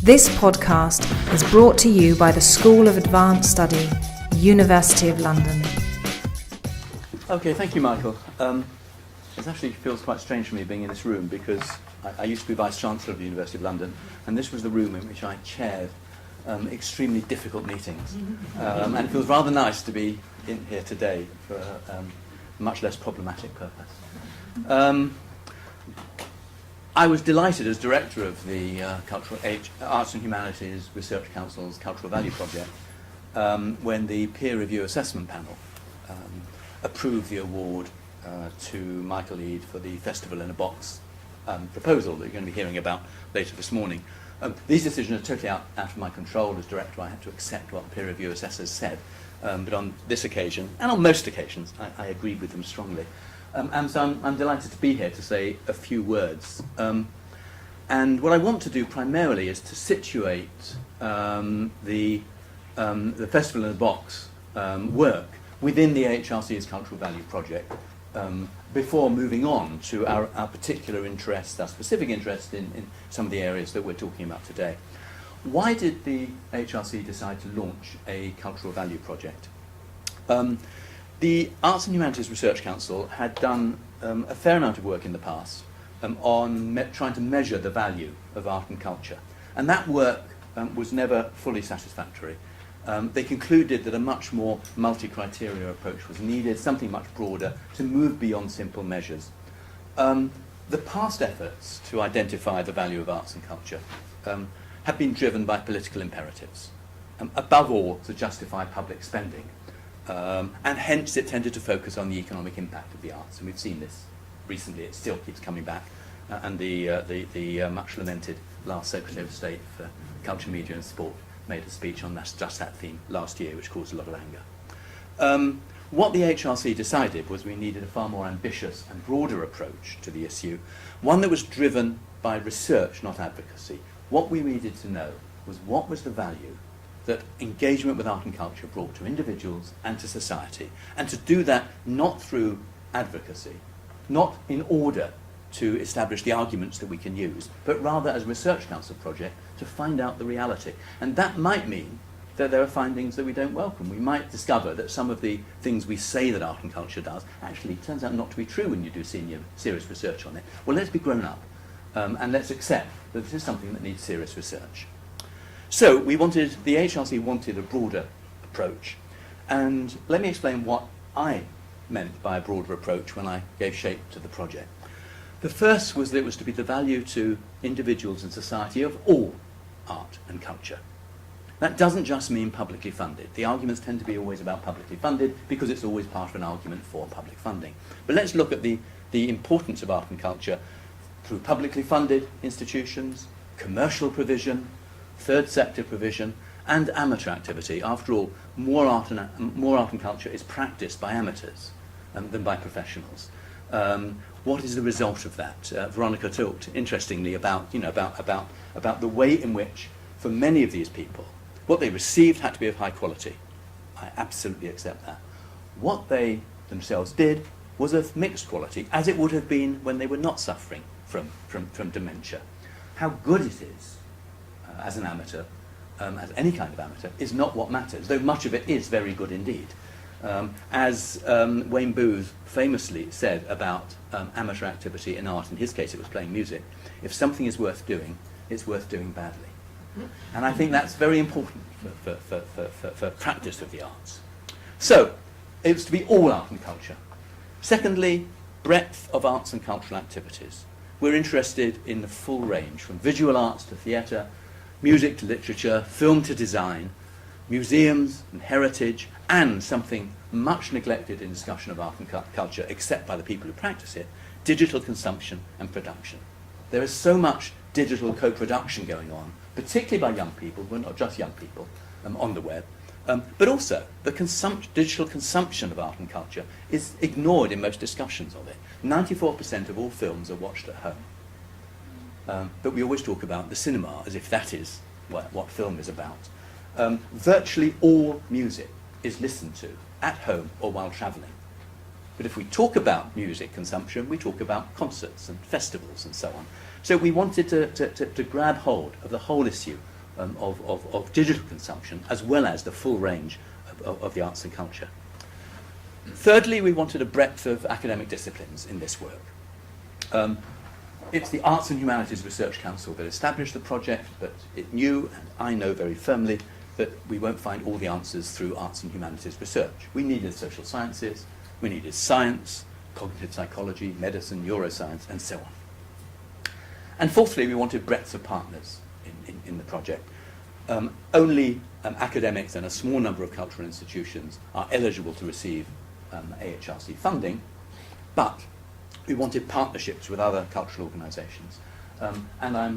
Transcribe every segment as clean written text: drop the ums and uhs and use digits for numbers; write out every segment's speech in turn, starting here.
This podcast is brought to you by the School of Advanced Study, University of London. Okay, thank you, Michael. It actually feels quite strange for me being in this room because I used to be Vice-Chancellor of the University of London, and this was the room in which I chaired extremely difficult meetings. And it feels rather nice to be in here today for a much less problematic purpose. I was delighted as director of the Arts and Humanities Research Council's Cultural Value Project when the peer review assessment panel approved the award to Michael Eade for the Festival in a Box proposal that you're going to be hearing about later this morning. These decisions are totally out of my control as director. I had to accept what the peer review assessors said. But on this occasion, and on most occasions, I agreed with them strongly. And so I'm delighted to be here to say a few words. And what I want to do primarily is to situate the Festival in a Box work within the AHRC's Cultural Value Project before moving on to our particular interest, our specific interest in some of the areas that we're talking about today. Why did the AHRC decide to launch a cultural value project? The Arts and Humanities Research Council had done a fair amount of work in the past on trying to measure the value of art and culture. And that work was never fully satisfactory. They concluded that a much more multi-criteria approach was needed, something much broader, to move beyond simple measures. The past efforts to identify the value of arts and culture have been driven by political imperatives, above all to justify public spending. And hence it tended to focus on the economic impact of the arts, and we've seen this recently. It still keeps coming back, and the much lamented last Secretary of State for Culture, Media and Sport made a speech on just that theme last year, which caused a lot of anger. What the HRC decided was we needed a far more ambitious and broader approach to the issue, one that was driven by research, not advocacy. What we needed to know was what was the value that engagement with art and culture brought to individuals and to society, and to do that not through advocacy, not in order to establish the arguments that we can use, but rather as a research council project to find out the reality. And that might mean that there are findings that we don't welcome. We might discover that some of the things we say that art and culture does actually turns out not to be true when you do serious research on it. Well, let's be grown up and let's accept that this is something that needs serious research. So the HRC wanted a broader approach, and let me explain what I meant by a broader approach when I gave shape to the project. The first was that it was to be the value to individuals and society of all art and culture. That doesn't just mean publicly funded. The arguments tend to be always about publicly funded because it's always part of an argument for public funding. But let's look at the importance of art and culture through publicly funded institutions, commercial provision, third sector provision, and amateur activity. After all, more art and culture is practiced by amateurs than by professionals. What is the result of that? Veronica talked interestingly about the way in which, for many of these people, what they received had to be of high quality. I absolutely accept that. What they themselves did was of mixed quality, as it would have been when they were not suffering from dementia. How good it is as an amateur, as any kind of amateur, is not what matters, though much of it is very good indeed. As Wayne Booth famously said about amateur activity in art, in his case it was playing music, if something is worth doing, it's worth doing badly. And I think that's very important for practice of the arts. So, it was to be all art and culture. Secondly, breadth of arts and cultural activities. We're interested in the full range, from visual arts to theatre, music to literature, film to design, museums and heritage, and something much neglected in discussion of art and culture, except by the people who practice it, digital consumption and production. There is so much digital co-production going on, particularly by young people, well, not just young people, on the web, but also the digital consumption of art and culture is ignored in most discussions of it. 94% of all films are watched at home. But we always talk about the cinema as if that is what film is about. Virtually all music is listened to at home or while travelling. But if we talk about music consumption, we talk about concerts and festivals and so on. So we wanted to grab hold of the whole issue of digital consumption, as well as the full range of the arts and culture. Thirdly, we wanted a breadth of academic disciplines in this work. It's the Arts and Humanities Research Council that established the project, but it knew, and I know very firmly, that we won't find all the answers through arts and humanities research. We needed social sciences, we needed science, cognitive psychology, medicine, neuroscience, and so on. And fourthly, we wanted breadth of partners in the project. Only academics and a small number of cultural institutions are eligible to receive AHRC funding, but we wanted partnerships with other cultural organisations. And I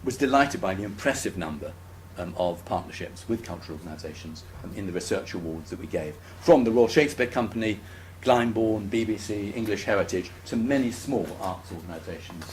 was delighted by the impressive number of partnerships with cultural organisations in the research awards that we gave, from the Royal Shakespeare Company, Glyndebourne, BBC, English Heritage, to many small arts organisations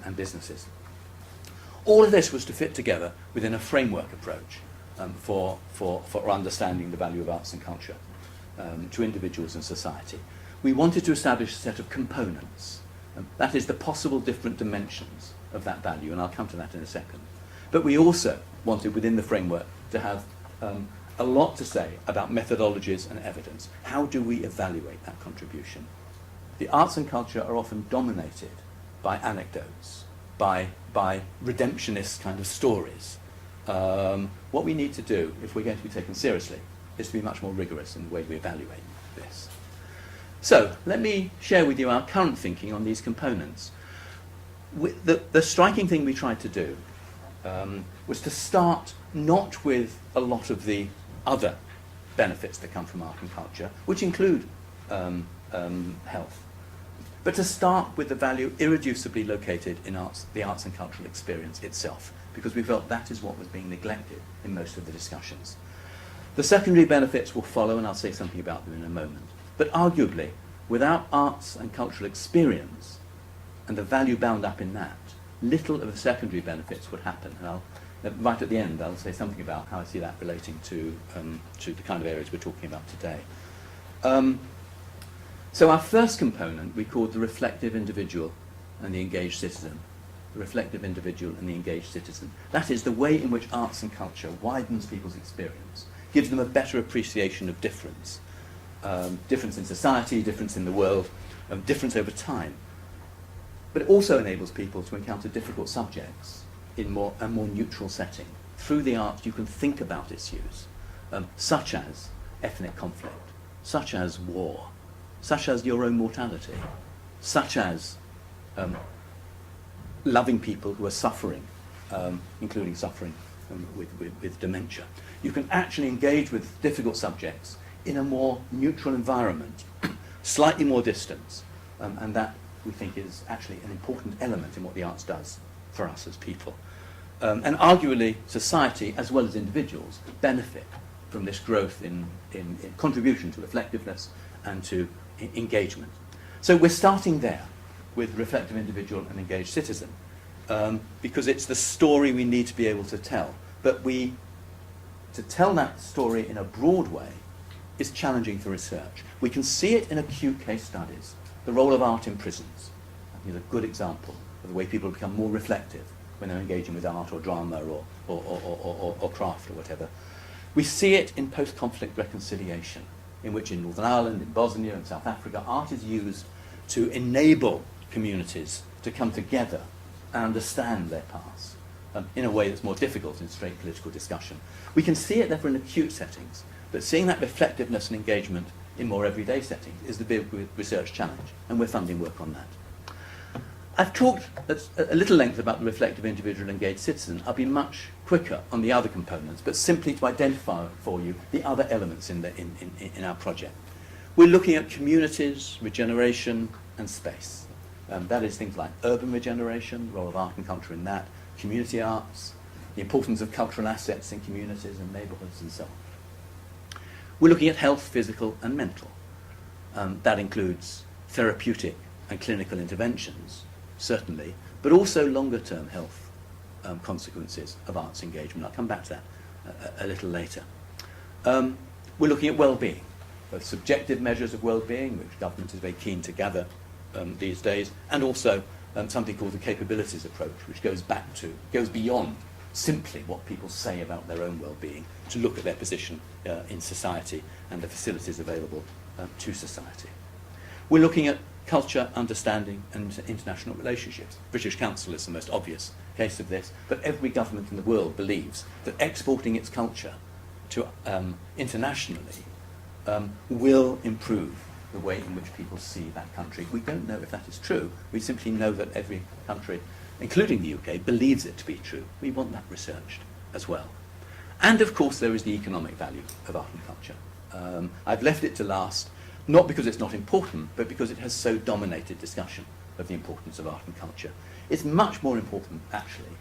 and businesses. All of this was to fit together within a framework approach for understanding the value of arts and culture to individuals and society. We wanted to establish a set of components, that is, the possible different dimensions of that value, and I'll come to that in a second. But we also wanted, within the framework, to have a lot to say about methodologies and evidence. How do we evaluate that contribution? The arts and culture are often dominated by anecdotes, by redemptionist kind of stories. What we need to do, if we're going to be taken seriously, is to be much more rigorous in the way we evaluate this. So, let me share with you our current thinking on these components. The striking thing we tried to do was to start not with a lot of the other benefits that come from art and culture, which include health, but to start with the value irreducibly located in the arts and cultural experience itself, because we felt that is what was being neglected in most of the discussions. The secondary benefits will follow, and I'll say something about them in a moment. But arguably, without arts and cultural experience and the value bound up in that, little of the secondary benefits would happen. And right at the end, I'll say something about how I see that relating to the kind of areas we're talking about today. So our first component we called the reflective individual and the engaged citizen. The reflective individual and the engaged citizen. That is the way in which arts and culture widens people's experience, gives them a better appreciation of difference. Difference in society, difference in the world, difference over time. But it also enables people to encounter difficult subjects in a more neutral setting. Through the arts you can think about issues, such as ethnic conflict, such as war, such as your own mortality, such as loving people who are suffering, including suffering with dementia. You can actually engage with difficult subjects in a more neutral environment, slightly more distance, and that we think is actually an important element in what the arts does for us as people. And arguably, society, as well as individuals, benefit from this growth in contribution to reflectiveness and to engagement. So we're starting there with reflective individual and engaged citizen, because it's the story we need to be able to tell. But to tell that story in a broad way is challenging for research. We can see it in acute case studies. The role of art in prisons is a good example of the way people become more reflective when they're engaging with art or drama or craft or whatever. We see it in post-conflict reconciliation, in which in Northern Ireland, in Bosnia and South Africa, art is used to enable communities to come together and understand their past in a way that's more difficult in straight political discussion. We can see it therefore in acute settings, but seeing that reflectiveness and engagement in more everyday settings is the big research challenge, and we're funding work on that. I've talked at a little length about the reflective individual engaged citizen. I'll be much quicker on the other components, but simply to identify for you the other elements in our project. We're looking at communities, regeneration, and space. That is things like urban regeneration, the role of art and culture in that, community arts, the importance of cultural assets in communities and neighbourhoods, and so on. We're looking at health, physical and mental. That includes therapeutic and clinical interventions, certainly, but also longer-term health consequences of arts engagement. I'll come back to that a little later. We're looking at well-being, both subjective measures of well-being, which government is very keen to gather these days, and also something called the capabilities approach, which goes beyond simply what people say about their own well-being, to look at their position in society and the facilities available to society. We're looking at culture, understanding and international relationships. British Council is the most obvious case of this, but every government in the world believes that exporting its culture to internationally will improve the way in which people see that country. We don't know if that is true. We simply know that every country, including the UK, believes it to be true. We want that researched as well. And of course there is the economic value of art and culture. I've left it to last, not because it's not important, but because it has so dominated discussion of the importance of art and culture. It's much more important, actually,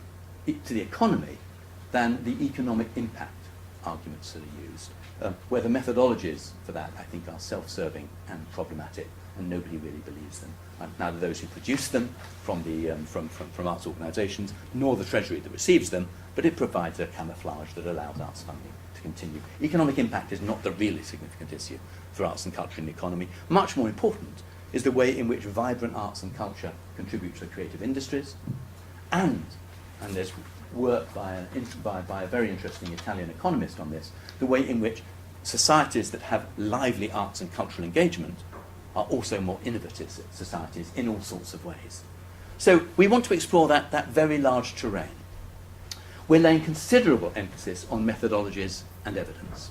to the economy than the economic impact arguments that are used, where the methodologies for that, I think, are self-serving and problematic, and nobody really believes them. Neither those who produce them from arts organisations, nor the Treasury that receives them, but it provides a camouflage that allows arts funding to continue. Economic impact is not the really significant issue for arts and culture in the economy. Much more important is the way in which vibrant arts and culture contribute to the creative industries, and there's work by a very interesting Italian economist on this, the way in which societies that have lively arts and cultural engagement are also more innovative societies in all sorts of ways. So we want to explore that very large terrain. We're laying considerable emphasis on methodologies and evidence.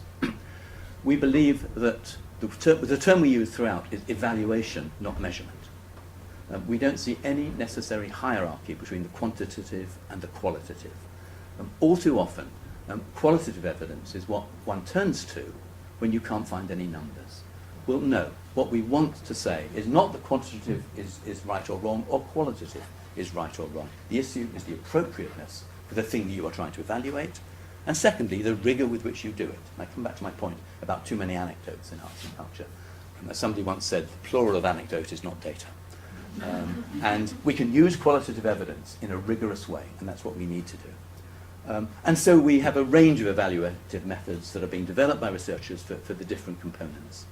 We believe that the term we use throughout is evaluation, not measurement. We don't see any necessary hierarchy between the quantitative and the qualitative. All too often, qualitative evidence is what one turns to when you can't find any numbers. Well, no. What we want to say is not that quantitative is right or wrong, or qualitative is right or wrong. The issue is the appropriateness for the thing that you are trying to evaluate, and secondly, the rigour with which you do it. And I come back to my point about too many anecdotes in arts and culture. As somebody once said, the plural of anecdote is not data. And we can use qualitative evidence in a rigorous way, and that's what we need to do. And so we have a range of evaluative methods that are being developed by researchers for the different components.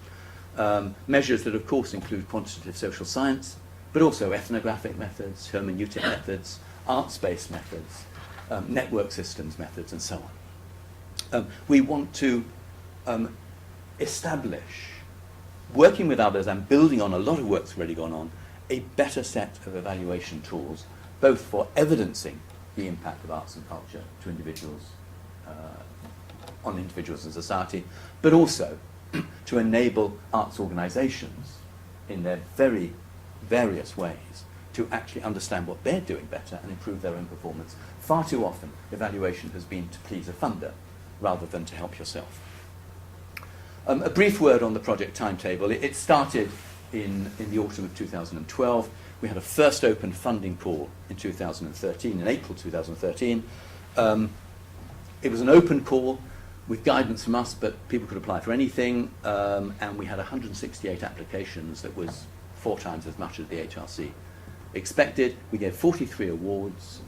Measures that, of course, include quantitative social science, but also ethnographic methods, hermeneutic methods, arts-based methods, network systems methods, and so on. We want to establish, working with others and building on a lot of work that's already gone on, a better set of evaluation tools, both for evidencing the impact of arts and culture to individuals, on individuals and society, but also to enable arts organisations in their very various ways to actually understand what they're doing better and improve their own performance. Far too often, evaluation has been to please a funder rather than to help yourself. A brief word on the project timetable. It started in the autumn of 2012. We had a first open funding call in 2013, in April 2013. It was an open call with guidance from us, but people could apply for anything, and we had 168 applications. That was 4 times as much as the AHRC expected. We gave 43 awards,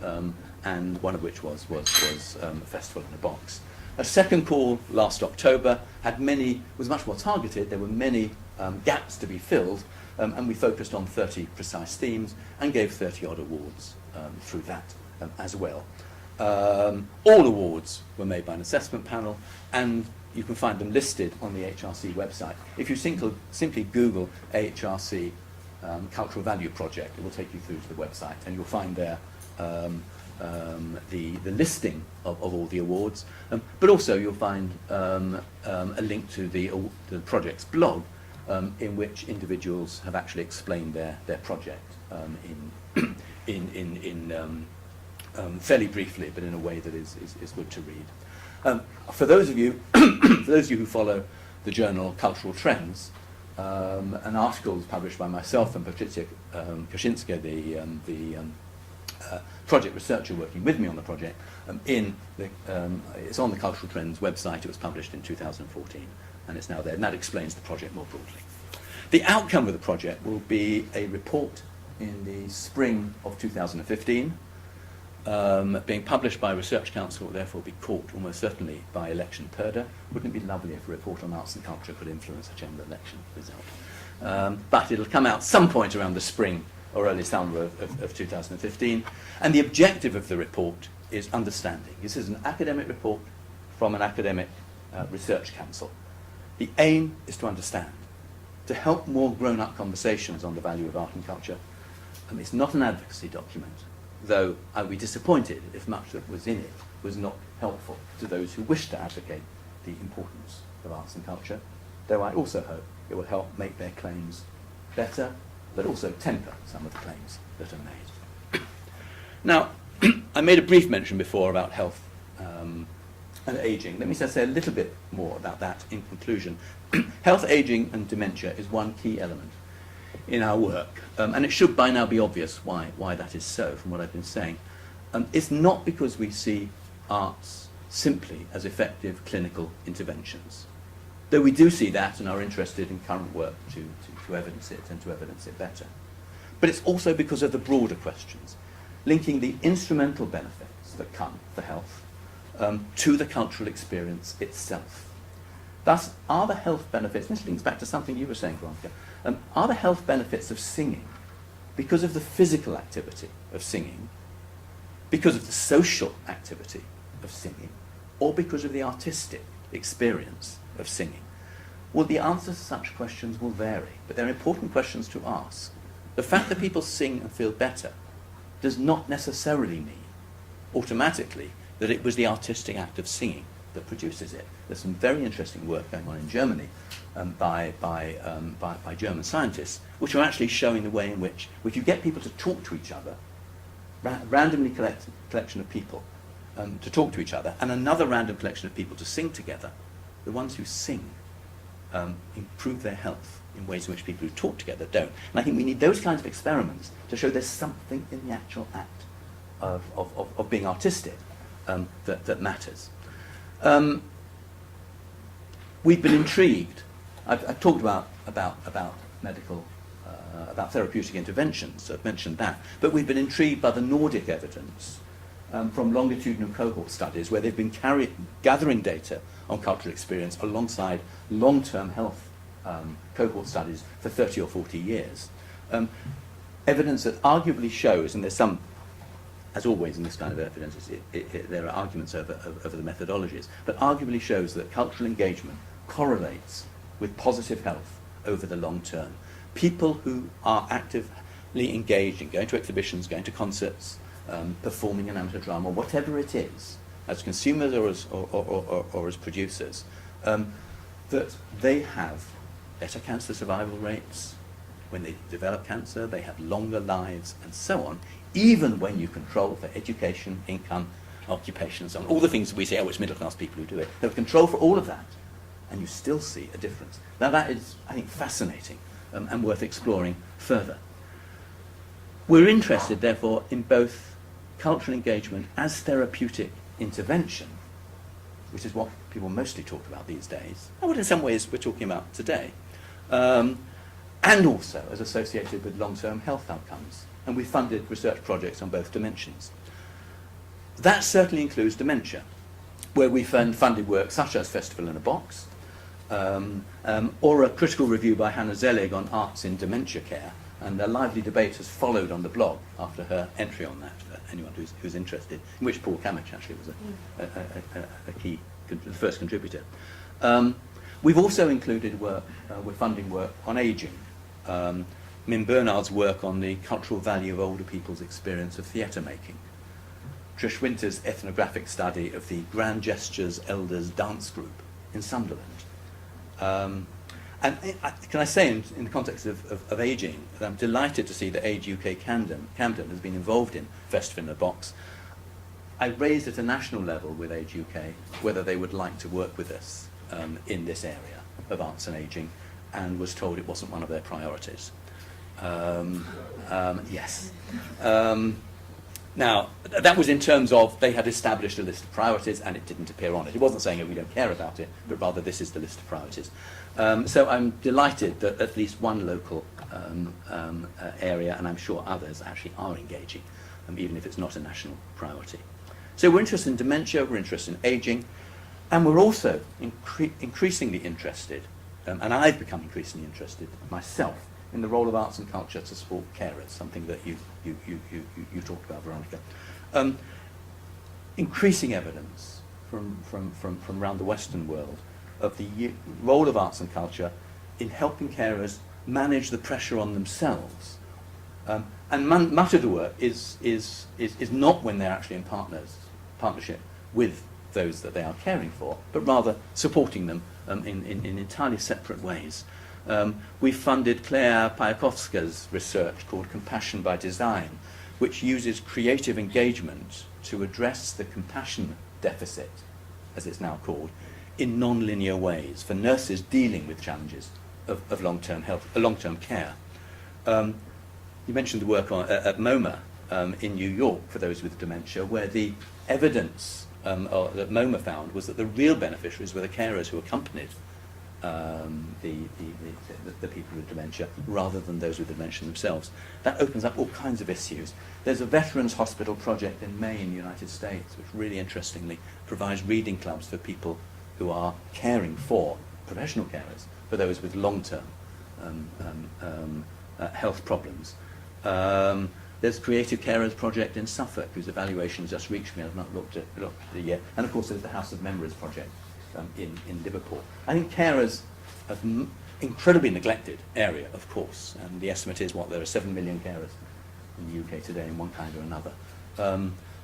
and one of which was a festival in a box. A second call last October was much more targeted. There were many gaps to be filled, and we focused on 30 precise themes and gave 30-odd awards through that as well. All awards were made by an assessment panel, and you can find them listed on the AHRC website. If you simply Google AHRC Cultural Value Project, it will take you through to the website, and you'll find there the listing of all the awards, but also you'll find a link to the project's blog, in which individuals have actually explained their project in fairly briefly, but in a way that is good to read. For those of you who follow the journal Cultural Trends, an article was published by myself and Patricia Kaczynska, the project researcher working with me on the project. It's on the Cultural Trends website. It was published in 2014, and it's now there, and that explains the project more broadly. The outcome of the project will be a report in the spring of 2015, being published by Research Council, will therefore be caught almost certainly by election purdah. Wouldn't it be lovely if a report on arts and culture could influence a general election result? But it'll come out some point around the spring or early summer of 2015. And the objective of the report is understanding. This is an academic report from an academic research council. The aim is to understand, to help more grown-up conversations on the value of art and culture. It's not an advocacy document, though I'd be disappointed if much that was in it was not helpful to those who wish to advocate the importance of arts and culture, though I also hope it will help make their claims better, but also temper some of the claims that are made. Now, I made a brief mention before about health and ageing. Let me just say a little bit more about that in conclusion. Health, ageing and dementia is one key element in our work, and it should by now be obvious why that is so from what I've been saying. It's not because we see arts simply as effective clinical interventions, though we do see that and are interested in current work to evidence it and to evidence it better. But it's also because of the broader questions, linking the instrumental benefits that come for health to the cultural experience itself. Thus, are the health benefits, and this links back to something you were saying, Veronica, are the health benefits of singing because of the physical activity of singing, because of the social activity of singing, or because of the artistic experience of singing? Well, the answers to such questions will vary, but they're important questions to ask. The fact that people sing and feel better does not necessarily mean automatically that it was the artistic act of singing that produces it. There's some very interesting work going on in Germany by German scientists, which are actually showing the way in which, if you get people to talk to each other, randomly collection of people to talk to each other, and another random collection of people to sing together, the ones who sing improve their health in ways in which people who talk together don't. And I think we need those kinds of experiments to show there's something in the actual act of being artistic that matters. We've been intrigued. I've talked about medical, about therapeutic interventions. I've mentioned that, but we've been intrigued by the Nordic evidence from longitudinal cohort studies, where they've been gathering data on cultural experience alongside long-term health cohort studies for 30 or 40 years. Evidence that arguably shows, and there's some, as always in this kind of evidence, there are arguments over the methodologies, but arguably shows that cultural engagement correlates with positive health over the long term. People who are actively engaged in going to exhibitions, going to concerts, performing an amateur drama, whatever it is, as consumers or as producers, that they have better cancer survival rates. When they develop cancer, they have longer lives, and so on, even when you control for education, income, occupation, and so on. All the things that we say, oh, it's middle-class people who do it. They have control for all of that, and you still see a difference. Now, that is, I think, fascinating and worth exploring further. We're interested, therefore, in both cultural engagement as therapeutic intervention, which is what people mostly talk about these days, and what in some ways we're talking about today, and also as associated with long-term health outcomes. And we funded research projects on both dimensions. That certainly includes dementia, where we funded work such as Festival in a Box, or a critical review by Hannah Zelig on arts in dementia care, and a lively debate has followed on the blog after her entry on that, for anyone who's interested, in which Paul Kamich actually was a key, the first contributor. We've also included work, we're funding work on ageing. Min Bernard's work on the cultural value of older people's experience of theatre making. Trish Winter's ethnographic study of the Grand Gestures Elders Dance Group in Sunderland. And can I say, in the context of ageing, that I'm delighted to see that Age UK Camden has been involved in Festival in a Box. I raised at a national level with Age UK whether they would like to work with us in this area of arts and ageing, and was told it wasn't one of their priorities. Yes. Now, that was in terms of they had established a list of priorities and it didn't appear on it. It wasn't saying, oh, we don't care about it, but rather this is the list of priorities. So I'm delighted that at least one local area, and I'm sure others, actually are engaging, even if it's not a national priority. So we're interested in dementia, we're interested in ageing, and we're also increasingly interested, and I've become increasingly interested myself, in the role of arts and culture to support carers, something that you talked about, Veronica. Increasing evidence from around the Western world of the role of arts and culture in helping carers manage the pressure on themselves. And much of the work is not when they're actually in partnership with those that they are caring for, but rather supporting them in entirely separate ways. We funded Claire Pajakowska's research called Compassion by Design, which uses creative engagement to address the compassion deficit, as it's now called, in non-linear ways for nurses dealing with challenges of long-term health, long-term care. You mentioned the work at MoMA in New York for those with dementia, where the evidence that MoMA found was that the real beneficiaries were the carers who accompanied the people with dementia rather than those with dementia themselves. That opens up all kinds of issues. There's a Veterans Hospital project in Maine, United States, which really interestingly provides reading clubs for people who are caring for, professional carers, for those with long-term health problems. There's a Creative Carers project in Suffolk, whose evaluation just reached me. I've not looked at it yet. And of course there's the House of Members project in Liverpool. I think carers are incredibly neglected area, of course, and the estimate is there are 7 million carers in the UK today in one kind or another.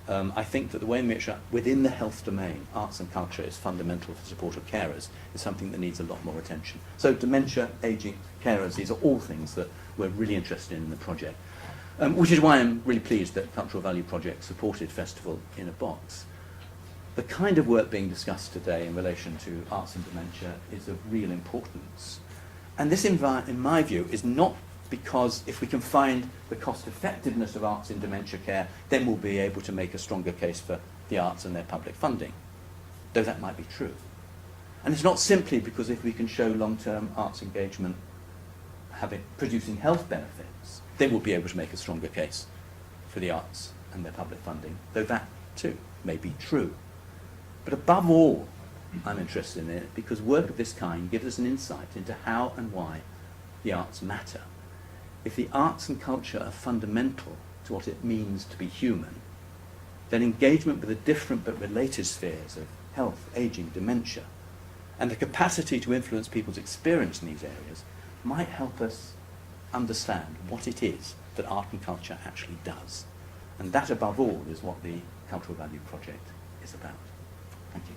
I think that the way in which within the health domain, arts and culture is fundamental for support of carers is something that needs a lot more attention. So dementia, ageing, carers, these are all things that we're really interested in the project. Which is why I'm really pleased that Cultural Value Project supported Festival in a Box. The kind of work being discussed today in relation to arts and dementia is of real importance. And this, in my view, is not because if we can find the cost effectiveness of arts in dementia care, then we'll be able to make a stronger case for the arts and their public funding, though that might be true. And it's not simply because if we can show long-term arts engagement producing health benefits, then we'll be able to make a stronger case for the arts and their public funding, though that too may be true. But above all, I'm interested in it because work of this kind gives us an insight into how and why the arts matter. If the arts and culture are fundamental to what it means to be human, then engagement with the different but related spheres of health, ageing, dementia, and the capacity to influence people's experience in these areas might help us understand what it is that art and culture actually does. And that, above all, is what the Cultural Value Project is about. Thank you.